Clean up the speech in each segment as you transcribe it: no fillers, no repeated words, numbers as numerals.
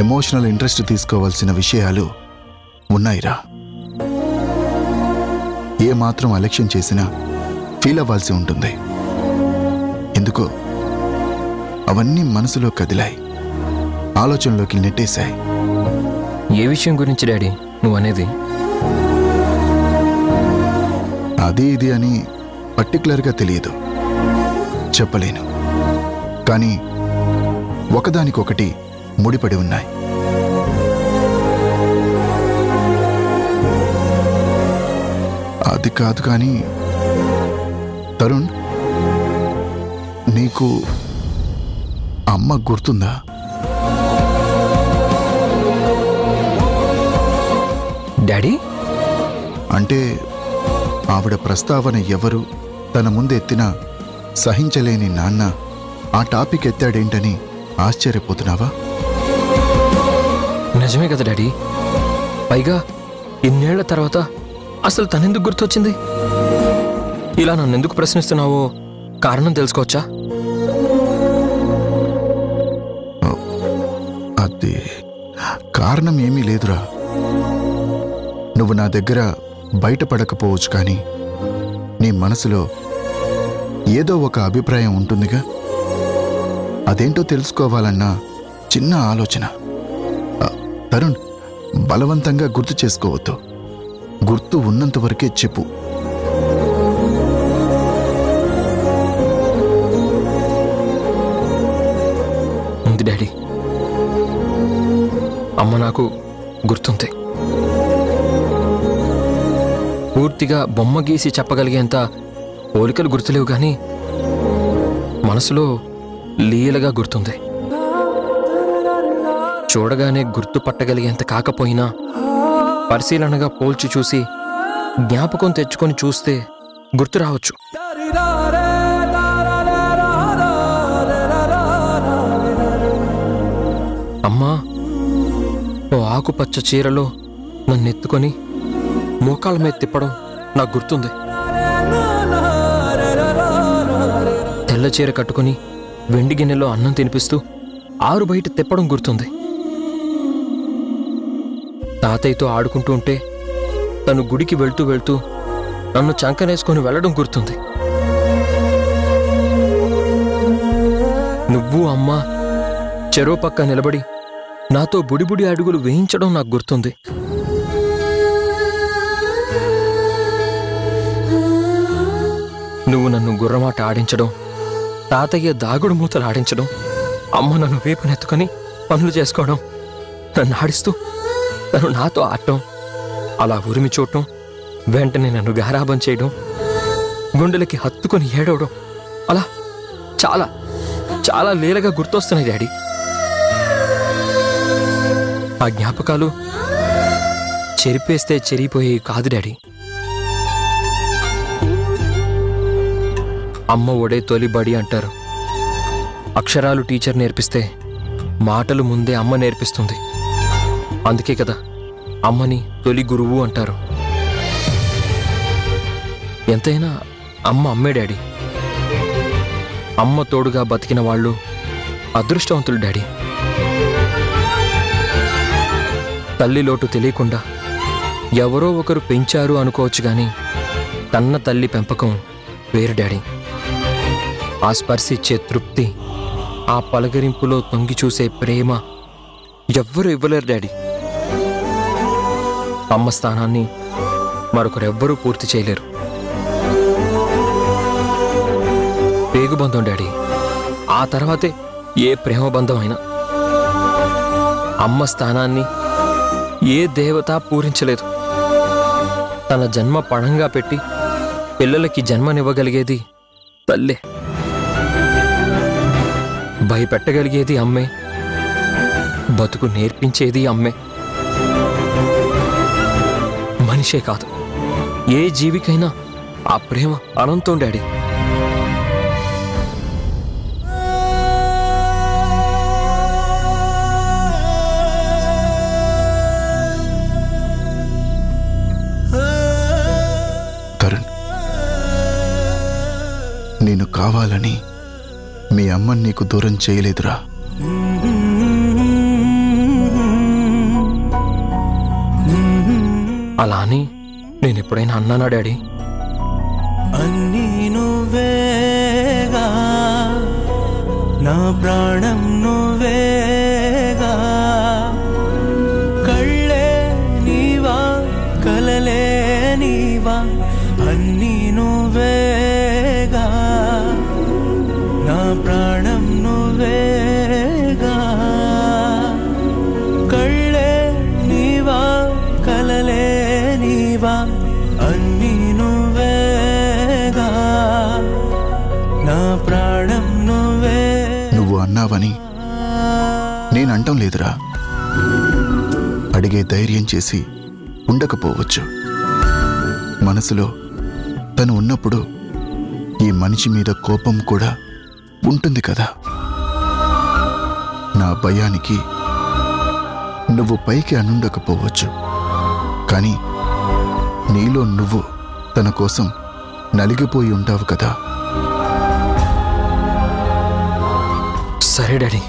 Emotional interest తీసుకోవాల్సిన విషయాలు ఉన్నాయిరా. ఏమాత్రం అలక్ష్యం చేసినా ఫీల్ అవ్వాల్సి ఉంటుంది. ఎందుకో అవన్నీ మనసులో కదిలాయి, ఆలోచనలోకి నెట్టేశాయి. ఏ విషయం గురించి డాడీ నువ్వు అనేది? అది ఇది అని పర్టికులర్గా తెలియదు, చెప్పలేను. కానీ ఒకదానికొకటి ముడిపడి ఉన్నాయి. అది కాదు కానీ తరుణ్, నీకు అమ్మ గుర్తుందా? డాడీ అంటే ఆవిడ ప్రస్తావన ఎవరు తన ముందెత్తినా సహించలేని నాన్న ఆ టాపిక్ ఎత్తాడేంటని ఆశ్చర్యపోతున్నావా? నిజమే కదా డాడీ. పైగా ఇన్నేళ్ల తర్వాత అసలు తనెందుకు గుర్తొచ్చింది? ఇలా నన్నెందుకు ప్రశ్నిస్తున్నావో కారణం తెలుసుకోవచ్చా? అది కారణం ఏమీ లేదురా. నువ్వు నా దగ్గర బయటపడకపోవచ్చు, కానీ నీ మనసులో ఏదో ఒక అభిప్రాయం ఉంటుందిగా. అదేంటో తెలుసుకోవాలన్న చిన్న ఆలోచన. తరుణ్, బలవంతంగా గుర్తు చేసుకోవద్దు. గుర్తు ఉన్నంత వరకే చెప్పు. ఉంది డాడీ, అమ్మ నాకు గుర్తుంది. పూర్తిగా బొమ్మ గీసి చెప్పగలిగేంత పోలికలు గుర్తులేవు, కానీ మనసులో లీలగా గుర్తుంది. చూడగానే గుర్తుపట్టగలిగేంత కాకపోయినా పరిశీలనగా పోల్చి చూసి జ్ఞాపకం తెచ్చుకొని చూస్తే గుర్తు రావచ్చు. అమ్మా ఓ ఆకుపచ్చ చీరలో నన్నెత్తుకొని మోకాళ్ళ మీద తిప్పడం నాకు గుర్తుంది. తెల్ల చీర కట్టుకుని వెండి గిన్నెలో అన్నం తినిపిస్తూ ఆరు బయట తిప్పడం గుర్తుంది. తాతయ్యతో ఆడుకుంటూ ఉంటే తను గుడికి వెళ్తూ వెళ్తూ నన్ను చంకనేసుకొని వెళ్ళడం గుర్తుంది. నువ్వు అమ్మ చెరో పక్క నిలబడి నాతో బుడిబుడి అడుగులు వేయించడం నాకు గుర్తుంది. నువ్వు నన్ను గుర్రమాట ఆడించడం, తాతయ్య దాగుడు మూతలు ఆడించడం, అమ్మ నన్ను వేపునెత్తుకొని పనులు చేసుకోవడం, నన్ను ఆడిస్తూ తను నాతో ఆడటం, అలా ఉరిమి చూడటం, వెంటనే నన్ను గారాబం చేయడం, గుండెలకి హత్తుకొని ఏడవడం, అలా చాలా చాలా లీలగా గుర్తొస్తున్నాయి డాడీ. ఆ జ్ఞాపకాలు చెరిపేస్తే చెరిగిపోయేవి కాదు డాడీ. అమ్మ ఒడే తొలి బడి అంటారు. అక్షరాలు టీచర్ నేర్పిస్తే మాటలు ముందే అమ్మ నేర్పిస్తుంది. అందుకే కదా అమ్మని తొలి గురువు అంటారు. ఎంతైనా అమ్మ అమ్మే డాడీ. అమ్మ తోడుగా బతికిన వాళ్ళు అదృష్టవంతులు డాడీ. తల్లి లోటు తెలియకుండా ఎవరో ఒకరు పెంచారు అనుకోవచ్చు, కానీ కన్న తల్లి పెంపకం వేరు డాడీ. ఆ స్పర్శిచ్చే తృప్తి, ఆ పలకరింపులో తొంగి చూసే ప్రేమ ఎవ్వరూ ఇవ్వలేరు డాడీ. అమ్మ స్థానాన్ని మరొకరెవ్వరూ పూర్తి చేయలేరు. పేగుబంధం డాడీ, ఆ తర్వాతే ఏ ప్రేమ బంధం అయినా. అమ్మ స్థానాన్ని ఏ దేవత పూరించలేదు. తన జన్మ పణంగా పెట్టి పిల్లలకి జన్మనివ్వగలిగేది తల్లే. భయపెట్టగలిగేది అమ్మే, బతుకు నేర్పించేది అమ్మే. మనిషే కాదు, ఏ జీవికైనా ఆ ప్రేమ అనంతం డాడీ. తరుణ్, నేను కావాలని మీ అమ్మని నీకు దూరం చేయలేదురా. అలా అని నేను ఎప్పుడైనా అన్నానా డాడీ? అన్నీ నువ్వేగా, నా ప్రాణం నువ్వేగా, కళ్ళే నీవా కలలే నీవా, అన్నీ నువ్వేగా, నా ప్రాణం నువ్వేగా, కళ్ళే నీవా కలలే నీవా, అన్నీ నువ్వేగా, నా ప్రాణం నువ్వే. నువ్వు అన్నావని నేనంటం లేదురా. అడిగే ధైర్యం చేసి ఉండకపోవచ్చు. మనసులో తను ఉన్నప్పుడు ఈ మనిషి మీద కోపం కూడా ఉంటుంది కదా. నా భయానికి నువ్వు పైకి అనుండకపోవచ్చు, కానీ నీలో నువ్వు తన కోసం నలిగిపోయి ఉంటావు కదా. సరే డాడీ,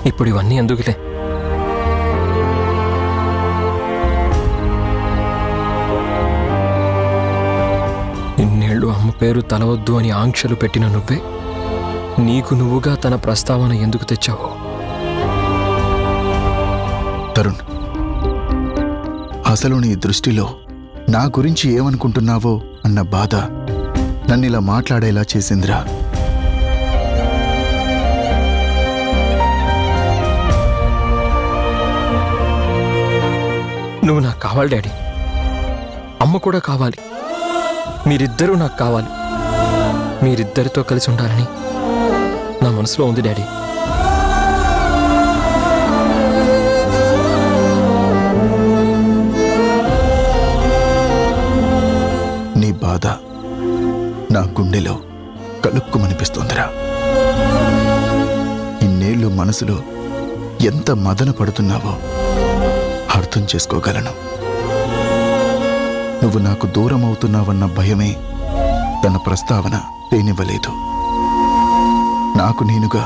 ఇప్పుడు ఇవన్నీ ఎందుకులే. ఇన్నేళ్ళు అమ్మ పేరు తలవద్దు అని ఆంక్షలు పెట్టిన నువ్వే నీకు నువ్వుగా తన ప్రస్తావన ఎందుకు తెచ్చావో? తరుణ్, అసలు నీ దృష్టిలో నా గురించి ఏమనుకుంటున్నావో అన్న బాధ నన్నిలా మాట్లాడేలా చేసిందిరా. నువ్వు నాకు కావాలి డాడీ, అమ్మ కూడా కావాలి, మీరిద్దరూ నాకు కావాలి. మీరిద్దరితో కలిసి ఉండాలని నా మనసులో ఉంది డాడీ. నీ బాధ నా గుండెలో కలుక్కుమనిపిస్తోందిరా. ఇన్నేళ్ళు మనసులో ఎంత మదన పడుతున్నావో అర్థం చేసుకోగలను. నువ్వు నాకు దూరం అవుతున్నావన్న భయమే తన ప్రస్తావన తేనివ్వలేదు. నాకు నేనుగా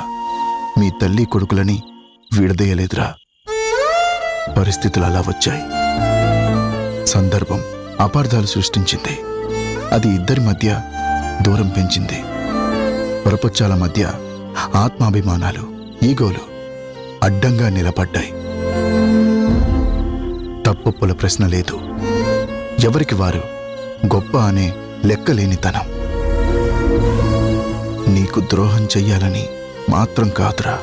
మీ తల్లి కొడుకులని విడదీయలేదురా. పరిస్థితులు అలా వచ్చాయి. సందర్భం అపార్థాలు సృష్టించింది. అది ఇద్దరి మధ్య దూరం పెంచింది. పొరపొచ్చాల మధ్య ఆత్మాభిమానాలు, ఈగోలు అడ్డంగా నిలబడ్డాయి. తప్పుల ప్రశ్న లేదు. ఎవరికి వారు గొప్ప అనే లెక్కలేనితనం. నీకు ద్రోహం చెయ్యాలని మాత్రం కాదురా.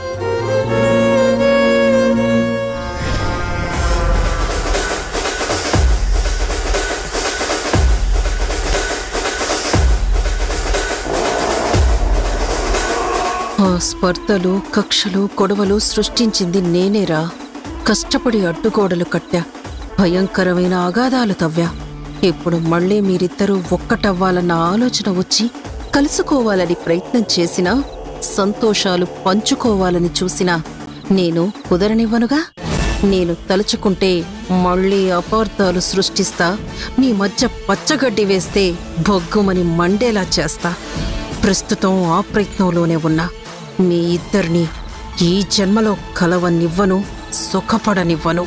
ఆ స్పర్ధలు, కక్షలు, గొడవలు సృష్టించింది నేనేరా. కష్టపడి అడ్డుగోడలు కట్టా, భయంకరమైన అగాధాలు తవ్వా. ఇప్పుడు మళ్ళీ మీరిద్దరూ ఒక్కటవ్వాలన్న ఆలోచన వచ్చి కలుసుకోవాలని ప్రయత్నం చేసినా, సంతోషాలు పంచుకోవాలని చూసినా నేను కుదరనివ్వనుగా. నేను తలుచుకుంటే మళ్ళీ అపార్థాలు సృష్టిస్తా, మీ మధ్య పచ్చగడ్డి వేస్తే బొగ్గుమని మండేలా చేస్తా. ప్రస్తుతం ఆ ప్రయత్నంలోనే ఉన్నా. మీ ఇద్దరిని ఈ జన్మలో కలవనివ్వను, సుఖపడనివ్వను.